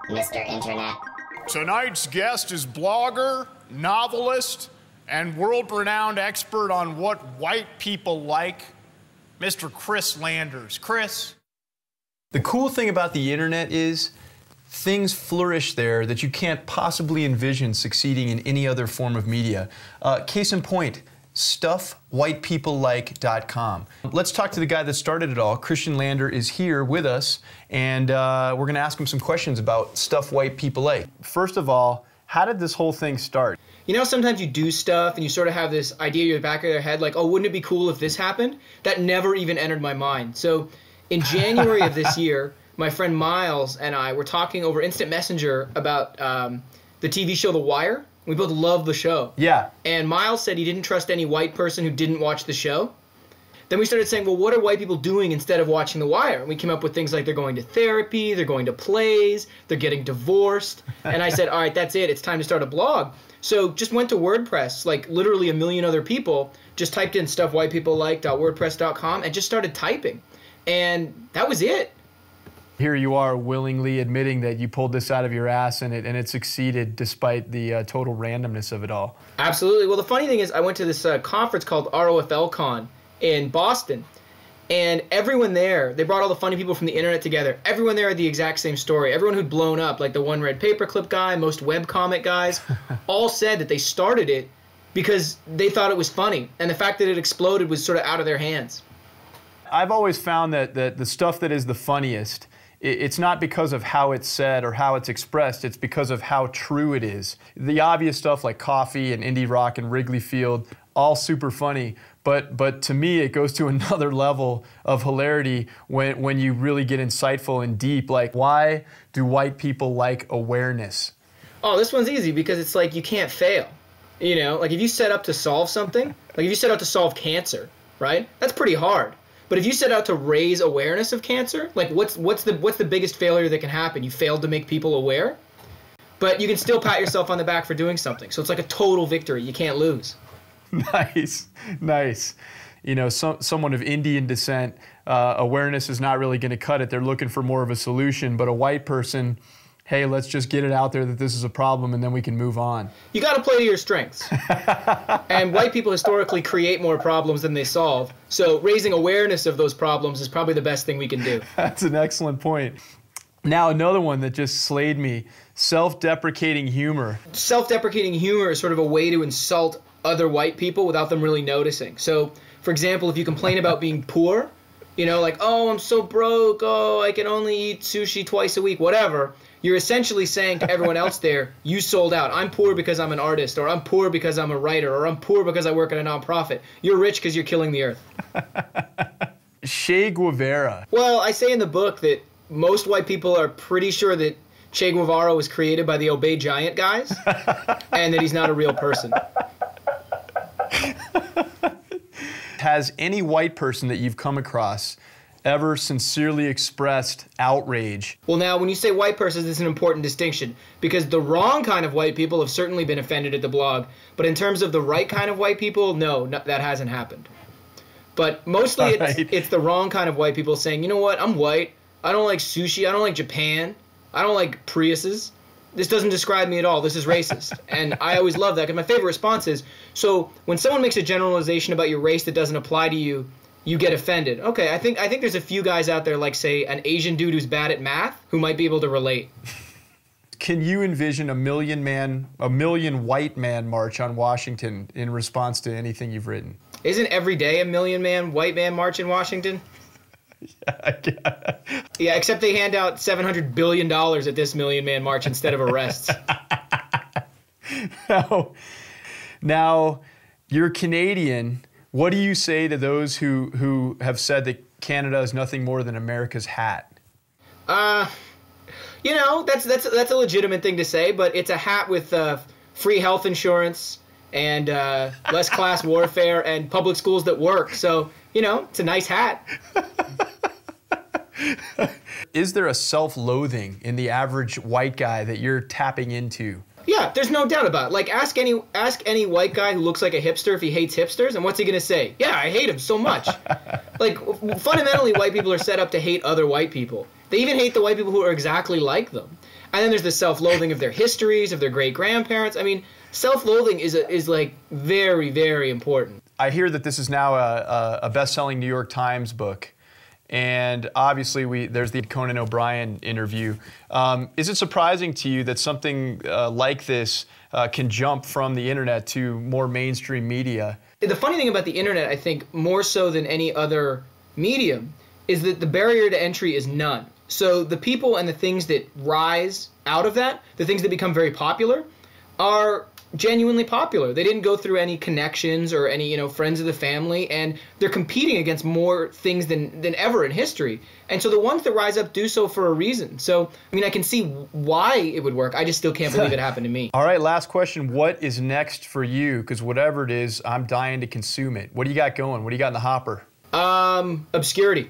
Mr. Internet. Tonight's guest is blogger, novelist, and world-renowned expert on what white people like, Mr. Chris Landers. Chris? The cool thing about the internet is things flourish there that you can't possibly envision succeeding in any other form of media. Case in point, stuffwhitepeoplelike.com. Let's talk to the guy that started it all. Christian Lander is here with us, and we're going to ask him some questions about stuff white people like. First of all, how did this whole thing start? You know, sometimes you do stuff and you sort of have this idea in the back of your head like, oh, wouldn't it be cool if this happened? That never even entered my mind. So in January of this year, my friend Miles and I were talking over Instant Messenger about the TV show The Wire. We both love the show. Yeah. And Miles said he didn't trust any white person who didn't watch the show. Then we started saying, well, what are white people doing instead of watching The Wire? And we came up with things like they're going to therapy, they're going to plays, they're getting divorced. And I said, all right, that's it. It's time to start a blog. So just went to WordPress, like literally a million other people, just typed in stuffwhitepeoplelike.wordpress.com and just started typing. And that was it. Here you are willingly admitting that you pulled this out of your ass and it succeeded despite the total randomness of it all. Absolutely. Well, the funny thing is I went to this conference called ROFLCon in Boston, and everyone there, they brought all the funny people from the internet together. Everyone there had the exact same story. Everyone who'd blown up, like the one red paperclip guy, most webcomic guys, all said that they started it because they thought it was funny, and the fact that it exploded was sort of out of their hands. I've always found that the stuff that is the funniest, it's not because of how it's said or how it's expressed, it's because of how true it is. The obvious stuff like Coffee and Indie Rock and Wrigley Field, all super funny, but to me it goes to another level of hilarity when you really get insightful and deep, like why do white people like awareness? Oh, this one's easy because it's like you can't fail. You know, like if you set up to solve something, like if you set out to solve cancer, right? That's pretty hard. But if you set out to raise awareness of cancer, like what's the biggest failure that can happen? You failed to make people aware, but you can still pat yourself on the back for doing something. So it's like a total victory. You can't lose. Nice, nice. You know, someone of Indian descent, awareness is not really going to cut it. They're looking for more of a solution. But a white person, hey, let's just get it out there that this is a problem and then we can move on. You got to play to your strengths. And white people historically create more problems than they solve. So raising awareness of those problems is probably the best thing we can do. That's an excellent point. Now another one that just slayed me, self-deprecating humor. Self-deprecating humor is sort of a way to insult other white people without them really noticing. So, for example, if you complain about being poor, you know, like, oh, I'm so broke, oh, I can only eat sushi twice a week, whatever, you're essentially saying to everyone else there, you sold out. I'm poor because I'm an artist, or I'm poor because I'm a writer, or I'm poor because I work at a nonprofit. You're rich because you're killing the earth. Che Guevara. Well, I say in the book that most white people are pretty sure that Che Guevara was created by the Obey Giant guys, and that he's not a real person. Has any white person that you've come across ever sincerely expressed outrage? Well, now, when you say white person, this is an important distinction, because the wrong kind of white people have certainly been offended at the blog, but in terms of the right kind of white people, no, that hasn't happened. But mostly it's the wrong kind of white people saying, you know what, I'm white, I don't like sushi, I don't like Japan, I don't like Priuses. This doesn't describe me at all. This is racist. And I always love that because my favorite response is, so when someone makes a generalization about your race that doesn't apply to you, you get offended. Okay, I think there's a few guys out there, like, say, an Asian dude who's bad at math who might be able to relate. Can you envision a million white man march on Washington in response to anything you've written? Isn't every day a white man march in Washington? Yeah, except they hand out $700 billion at this Million Man March instead of arrests. Now, you're Canadian. What do you say to those who have said that Canada is nothing more than America's hat? You know, that's a legitimate thing to say, but it's a hat with free health insurance and less class warfare and public schools that work. So, you know, it's a nice hat. Is there a self-loathing in the average white guy that you're tapping into? Yeah, there's no doubt about it. Like, ask any white guy who looks like a hipster if he hates hipsters, and what's he going to say? Yeah, I hate him so much. Like, fundamentally, white people are set up to hate other white people. They even hate the white people who are exactly like them. And then there's the self-loathing of their histories, of their great-grandparents. I mean, self-loathing is like very, very important. I hear that this is now a best-selling New York Times book. And obviously, there's the Conan O'Brien interview. Is it surprising to you that something like this can jump from the internet to more mainstream media? The funny thing about the internet, I think, more so than any other medium, is that the barrier to entry is none. So the people and the things that rise out of that, the things that become very popular, are genuinely popular. They didn't go through any connections or any, friends of the family, and they're competing against more things than ever in history. And so the ones that rise up do so for a reason. So, I mean, I can see why it would work. I just still can't believe it happened to me. All right, last question. What is next for you? Because whatever it is, I'm dying to consume it. What do you got going? What do you got in the hopper? Obscurity.